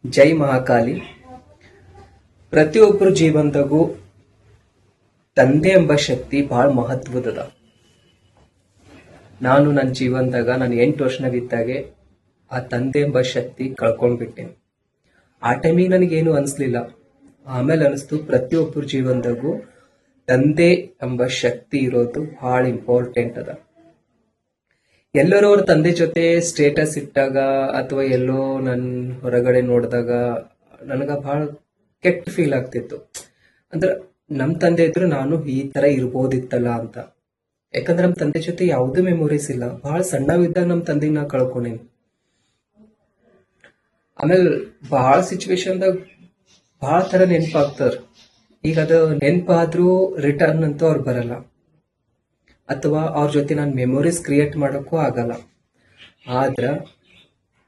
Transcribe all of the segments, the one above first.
ಜೈ ಮಹಾಕಾಲಿ. ಪ್ರತಿಯೊಬ್ಬರ ಜೀವನದಾಗೂ ತಂದೆ ಎಂಬ ಶಕ್ತಿ ಬಹಳ ಮಹತ್ವದ. ನಾನು ನನ್ನ ಜೀವನದಾಗ ನಾನು 8 ವರ್ಷನಾಗಿದ್ದಾಗೆ ಆ ತಂದೆ ಎಂಬ ಶಕ್ತಿ ಕಳ್ಕೊಂಡ್ಬಿಟ್ಟೆ. ಆ ಟೈಮಿಗೆ ನನಗೇನು ಅನಿಸ್ಲಿಲ್ಲ. ಆಮೇಲೆ ಅನಿಸ್ತು ಪ್ರತಿಯೊಬ್ಬರ ಜೀವನದಾಗೂ ತಂದೆ ಎಂಬ ಶಕ್ತಿ ಇರೋದು ಬಹಳ ಇಂಪಾರ್ಟೆಂಟ್ ಅದ. ಎಲ್ಲರೂ ಅವ್ರ ತಂದೆ ಜೊತೆ ಸ್ಟೇಟಸ್ ಇಟ್ಟಾಗ ಅಥವಾ ಎಲ್ಲೋ ನನ್ ಹೊರಗಡೆ ನೋಡಿದಾಗ ನನಗ ಬಹಳ ಕೆಟ್ಟ ಫೀಲ್ ಆಗ್ತಿತ್ತು. ಅಂದ್ರೆ ನಮ್ ತಂದೆ ಇದ್ರು ನಾನು ಈ ತರ ಇರ್ಬೋದಿತ್ತಲ್ಲ ಅಂತ. ಯಾಕಂದ್ರೆ ನಮ್ ತಂದೆ ಜೊತೆ ಯಾವುದೇ ಮೆಮೊರೀಸ್ ಇಲ್ಲ. ಬಹಳ ಸಣ್ಣವಿದ್ದಾಗ ನಮ್ ತಂದೆಗೆ ನಾ ಕಳ್ಕೊಂಡೇನಿ. ಆಮೇಲೆ ಬಹಳ ಸಿಚುವೇಶನ್ದಾಗ ಬಹಳ ತರ ನೆನಪಾಗ್ತಾರ. ಈಗ ಅದು ನೆನಪಾದ್ರೂ ರಿಟರ್ನ್ ಅಂತೂ ಅವ್ರು ಬರಲ್ಲ, ಅಥವಾ ಅವ್ರ ಜೊತೆ ನಾನು ಮೆಮೊರೀಸ್ ಕ್ರಿಯೇಟ್ ಮಾಡೋಕ್ಕೂ ಆಗಲ್ಲ. ಆದ್ರ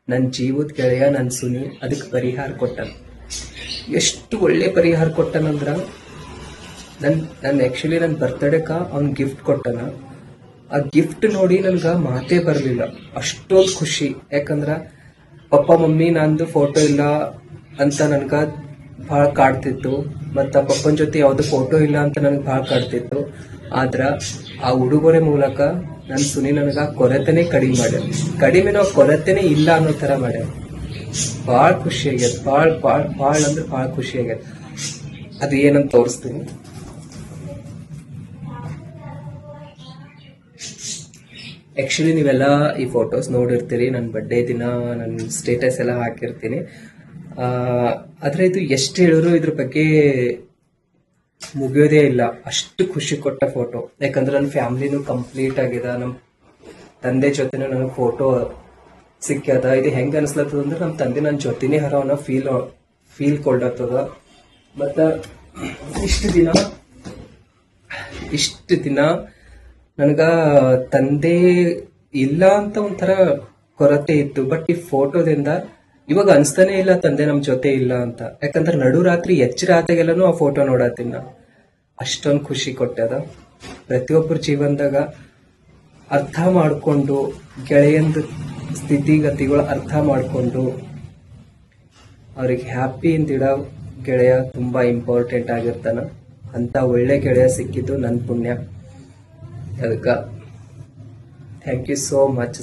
ನನ್ನ ಜೀವದ ಗೆಳೆಯ ನನ್ನ ಸುನಿ ಅದಕ್ಕೆ ಪರಿಹಾರ ಕೊಟ್ಟನ. ಎಷ್ಟು ಒಳ್ಳೆ ಪರಿಹಾರ ಕೊಟ್ಟನಂದ್ರ ನನ್ನ ಆಕ್ಚುಲಿ ನನ್ನ ಬರ್ತಡೇಕ ಅವ್ನ್ ಗಿಫ್ಟ್ ಕೊಟ್ಟನ. ಆ ಗಿಫ್ಟ್ ನೋಡಿ ನನ್ಗ ಮಾತೇ ಬರಲಿಲ್ಲ. ಅಷ್ಟೊಂದು ಖುಷಿ. ಯಾಕಂದ್ರ ಪಪ್ಪ ಮಮ್ಮಿ ನಂದು ಫೋಟೋ ಇಲ್ಲ ಅಂತ ನನ್ಗ ಬಹಳ ಕಾಡ್ತಿತ್ತು, ಮತ್ತ ಪಪ್ಪನ ಜೊತೆ ಯಾವ್ದು ಫೋಟೋ ಇಲ್ಲ ಅಂತ ನನ್ಗೆ ಬಹಳ ಕಾಡ್ತಿತ್ತು. ಆದ್ರ ಆ ಉಡುಗೊರೆ ಮೂಲಕ ನನ್ ಸುನಿ ನನಗ ಕೊರತೆನೆ ಕಡಿಮೆ ಮಾಡ್ಯಾರ. ಕಡಿಮೆ ನಾವು ಕೊರತೆನೆ ಇಲ್ಲ ಅನ್ನೋ ತರ ಮಾಡ್ಯಾರ. ಬಹಳ ಖುಷಿ ಆಗ್ಯದ. ಬಹಳ ಅಂದ್ರೆ ಬಹಳ ಖುಷಿ ಆಗ್ಯದ. ಅದು ಏನಂತ ತೋರಿಸ್ತೀನಿ. ಆಕ್ಚುಲಿ ನೀವೆಲ್ಲ ಈ ಫೋಟೋಸ್ ನೋಡಿರ್ತೀರಿ. ನನ್ನ ಬರ್ಡೇ ದಿನ ನನ್ನ ಸ್ಟೇಟಸ್ ಎಲ್ಲ ಹಾಕಿರ್ತೀನಿ. ಆದ್ರೆ ಇದು ಎಷ್ಟು ಹೇಳಿದ್ರು ಇದ್ರ ಬಗ್ಗೆ ಮುಗಿಯೋದೇ ಇಲ್ಲ. ಅಷ್ಟು ಖುಷಿ ಕೊಟ್ಟ ಫೋಟೋ. ಯಾಕಂದ್ರೆ ನನ್ನ ಫ್ಯಾಮಿಲಿನೂ ಕಂಪ್ಲೀಟ್ ಆಗ್ಯದ. ನಮ್ಮ ತಂದೆ ಜೊತೆನೂ ನನಗೆ ಫೋಟೋ ಸಿಕ್ಕ್ಯದ. ಇದು ಹೆಂಗ ಅನ್ಸ್ಲತ್ತದ ಅಂದ್ರೆ ನಮ್ಮ ತಂದೆ ನನ್ನ ಜೊತೆನೇ ಹರವನ್ನ ಫೀಲ್ ಕೊಡ್ಲತ್ತದ. ಮತ್ತ ಇಷ್ಟು ದಿನ ನನಗ ತಂದೆ ಇಲ್ಲ ಅಂತ ಒಂಥರ ಕೊರತೆ ಇತ್ತು. ಬಟ್ ಈ ಫೋಟೋದಿಂದ ಇವಾಗ ಅನ್ಸ್ತಾನೆ ಇಲ್ಲ ತಂದೆ ನಮ್ ಜೊತೆ ಇಲ್ಲ ಅಂತ. ಯಾಕಂದ್ರೆ ನಡು ರಾತ್ರಿ ಎಚ್ಚರ ಆದಾಗೆಲ್ಲನೂ ಆ ಫೋಟೋ ನೋಡತ್ತೀನಿ. ಅಷ್ಟೊಂದು ಖುಷಿ ಕೊಟ್ಟದ. ಪ್ರತಿಯೊಬ್ಬರ ಜೀವನದಾಗ ಅರ್ಥ ಮಾಡ್ಕೊಂಡು, ಗೆಳೆಯಂದ ಸ್ಥಿತಿಗತಿಗಳು ಅರ್ಥ ಮಾಡ್ಕೊಂಡು ಅವ್ರಿಗೆ ಹ್ಯಾಪಿ ಇಂದಿಡೋ ಗೆಳೆಯ ತುಂಬಾ ಇಂಪಾರ್ಟೆಂಟ್ ಆಗಿರ್ತಾನ. ಅಂತ ಒಳ್ಳೆ ಗೆಳೆಯ ಸಿಕ್ಕಿದ್ದು ನನ್ನ ಪುಣ್ಯ. ಅದಕ್ಕ ಥ್ಯಾಂಕ್ ಯು ಸೋ ಮಚ್.